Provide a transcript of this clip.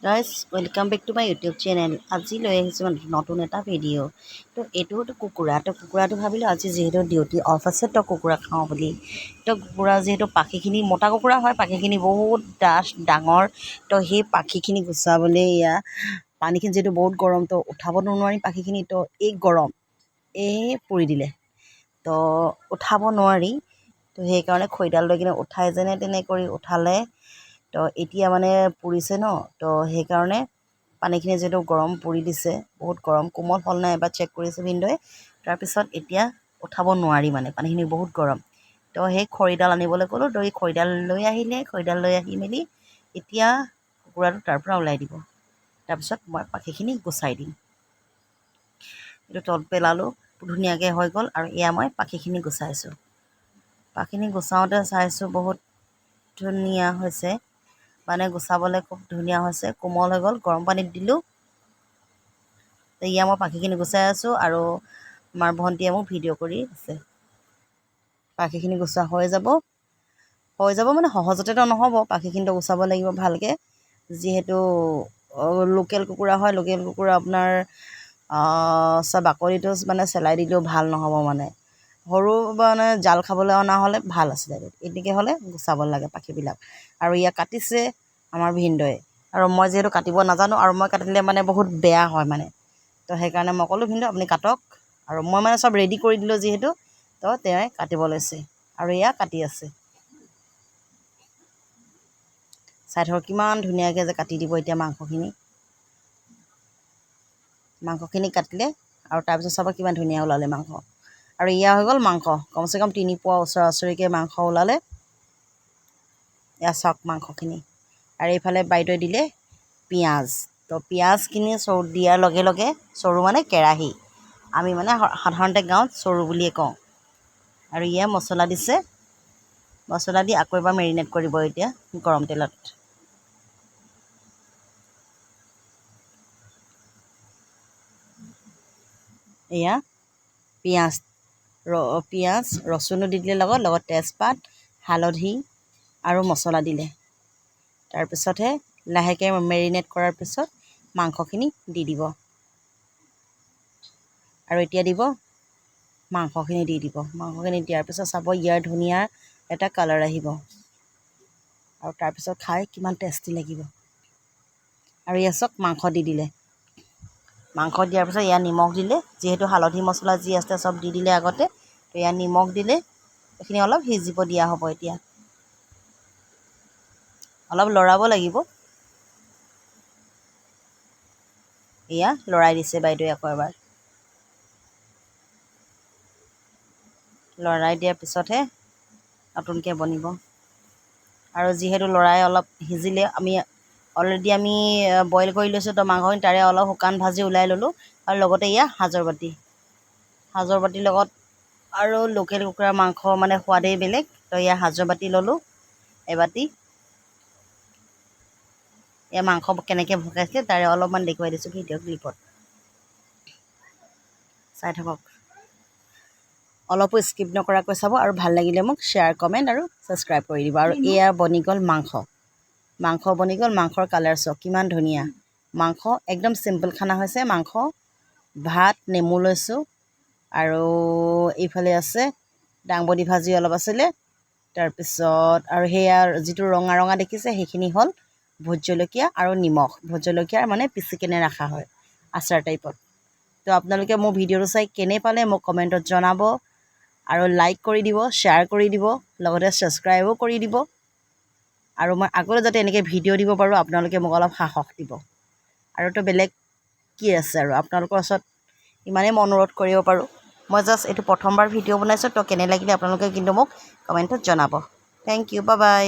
Guys welcome back to my YouTube channel. আজি লৈ আহিছোঁ নতুন এটা ভিডিঅ'। তো এইটোতো কুকুৰা, তো কুকুৰাটো ভাবিলোঁ আজি যিহেতু ডিউটি অফ আছে তো কুকুৰা খাওঁ বুলি। তো কুকুৰা যিহেতু পাখিখিনি মতা কুকুৰা হয়, পাখিখিনি বহুত ডাঙৰ। তো সেই পাখিখিনি গুচাবলৈ এয়া পানীখিনি যিহেতু বহুত গৰম, তো উঠাবতো নোৱাৰিম পাখিখিনি। তো এই গৰম পুৰি দিলে, তো উঠাব নোৱাৰি। তো সেইকাৰণে খৰিডাল লৈ কিনে উঠাই যেনে তেনে কৰি উঠালে। তো এতিয়া মানে পুৰিছে ন, তো সেইকাৰণে পানীখিনি যিহেতু গৰম পুৰি দিছে, বহুত গৰম, কোমল হ'ল নাই এবাৰ চেক কৰিছে ভিনদেউৱে। তাৰপিছত এতিয়া উঠাব নোৱাৰি, মানে পানীখিনি বহুত গৰম। তো সেই খৰিডাল আনিবলৈ ক'লোঁ, তো এই খৰিডাল লৈ আহিলে। খৰিডাল লৈ আহি মেলি এতিয়া কুকুৰাটো তাৰ পৰা ওলাই দিব। তাৰপিছত মই পাখিখিনি গুচাই দিম। এইটো তল পেলালোঁ, ধুনীয়াকৈ হৈ গ'ল। আৰু এয়া মই পাখিখিনি গুচাইছোঁ। পাখিখিনি গুচাওঁতে চাইছোঁ বহুত ধুনীয়া হৈছে, মানে গুচাবলৈ খুব ধুনীয়া হৈছে, কোমল হৈ গ'ল। গৰম পানীত দিলোঁ। এয়া মই পাখিখিনি গুচাই আছোঁ আৰু আমাৰ ভণ্টিয়ে মোক ভিডিঅ' কৰি আছে। পাখিখিনি গুচোৱা হৈ যাব মানে সহজতেতো নহ'ব, পাখিখিনিতো গুচাব লাগিব ভালকৈ। যিহেতু লোকেল কুকুৰা হয়, লোকেল কুকুৰা আপোনাৰ বাকলিটো মানে চেলাই দিলেও ভাল নহ'ব। মানে সৰু মানে জাল খাবলৈ অনা হ'লে ভাল আছিলে, এনেকৈ হ'লে গুচাব লাগে পাখিবিলাক। আৰু ইয়াক কাটিছে আমাৰ ভিনদেউৱে, আৰু মই যিহেতু কাটিব নাজানো, আৰু মই কাটিলে মানে বহুত বেয়া হয় মানে। তো সেইকাৰণে মই ক'লোঁ ভিনদেউ আপুনি কাটক, আৰু মই মানে চব ৰেডি কৰি দিলোঁ যিহেতু। তো তেওঁৱে কাটিব লৈছে আৰু এয়া কাটি আছে। চাই থাকক কিমান ধুনীয়াকৈ যে কাটি দিব এতিয়া মাংসখিনি কাটিলে। আৰু তাৰপিছত চাব কিমান ধুনীয়া ওলালে মাংস। আৰু এয়া হৈ গ'ল মাংস, কমচে কম 3 পোৱা ওচৰা ওচৰিকৈ মাংস ওলালে। এয়া চাওক মাংসখিনি। আৰু এইফালে বাইদেৱে দিলে পিঁয়াজ। তো পিঁয়াজখিনি চৰুত দিয়াৰ লগে লগে, চৰু মানে কেৰাহী, আমি মানে সাধাৰণতে গাঁৱত চৰু বুলিয়ে কওঁ। আৰু ইয়া মছলা দিছে, মছলা দি আকৌ এবাৰ মেৰিনেট কৰিব এতিয়া গৰম তেলত। এয়া পিঁয়াজ ৰচুনো দি দিলে, লগত তেজপাত, হালধি আৰু মছলা দিলে। তাৰপিছতহে লাহেকৈ মেৰিনেট কৰাৰ পিছত মাংসখিনি দি দিব। আৰু এতিয়া দিব মাংসখিনি দি দিব। মাংসখিনি দিয়াৰ পিছত চাব ইয়াৰ ধুনীয়া এটা কালাৰ আহিব, আৰু তাৰপিছত খাই কিমান টেষ্টি লাগিব। আৰু এয়া চাওক মাংস দি দিলে। মাংস দিয়াৰ পিছত এয়া নিমখ দিলে, যিহেতু হালধি মছলা যি আছে চব দি দিলে আগতে। তো এয়া নিমখ দিলে, এইখিনি অলপ সিজিব দিয়া হ'ব। এতিয়া অলপ লৰাব লাগিব। এয়া লৰাই দিছে বাইদেৱে আকৌ এবাৰ। লৰাই দিয়াৰ পিছতহে নতুনকৈ বনিব। আৰু যিহেতু লৰাই অলপ সিজিলে, আমি অলৰেডি বইল কৰি লৈছোঁ, তো মাংসখিনি তাৰে অলপ শুকান ভাজি ওলাই ল'লোঁ। আৰু লগতে এয়া সাজৰ বাতিৰ লগত, আৰু লোকেল কুকুৰাৰ মাংস মানে সোৱাদেই বেলেগ। তো এয়া সাজৰ বাতি ল'লোঁ এবাতি। এয়া মাংস কেনেকৈ ভকাইছিলে তাৰে অলপমান দেখুৱাই দিছোঁ ভিডিঅ' ক্লিপত, চাই থাকক। অলপো স্কিপ নকৰাকৈ চাব, আৰু ভাল লাগিলে মোক শ্বেয়াৰ, কমেণ্ট আৰু ছাবস্ক্ৰাইব কৰি দিব। আৰু এয়া বনি গ'ল মাংস বনি গ'ল। মাংসৰ কালাৰ চাওক কিমান ধুনীয়া। মাংস একদম চিম্পল খানা হৈছে। মাংস, ভাত, নেমু লৈছোঁ, আৰু এইফালে আছে দাংবডি ভাজি অলপ আছিলে। তাৰপিছত আৰু সেয়া যিটো ৰঙা ৰঙা দেখিছে সেইখিনি হ'ল ভোট জলকীয়া আৰু নিমখ। ভোট জলকীয়া মানে পিচি কেনে ৰখা হয়, আচাৰ টাইপত। তো আপোনালোকে মোৰ ভিডিঅ'টো চাই কেনে পালে মোক কমেণ্টত জনাব, আৰু লাইক কৰি দিব, শ্বেয়াৰ কৰি দিব, লগতে ছাবস্ক্ৰাইবো কৰি দিব। আৰু মই আগলৈ যাতে এনেকৈ ভিডিঅ' দিব পাৰোঁ, আপোনালোকে মোক অলপ সাহস দিব। আৰুতো বেলেগ কি আছে, আৰু আপোনালোকৰ ওচৰত ইমানেই মই অনুৰোধ কৰিব পাৰোঁ। মই জাষ্ট এইটো প্ৰথমবাৰ ভিডিঅ' বনাইছোঁ, তো কেনে লাগিলে আপোনালোকে কিন্তু মোক কমেণ্টত জনাব। Thank you, bye by.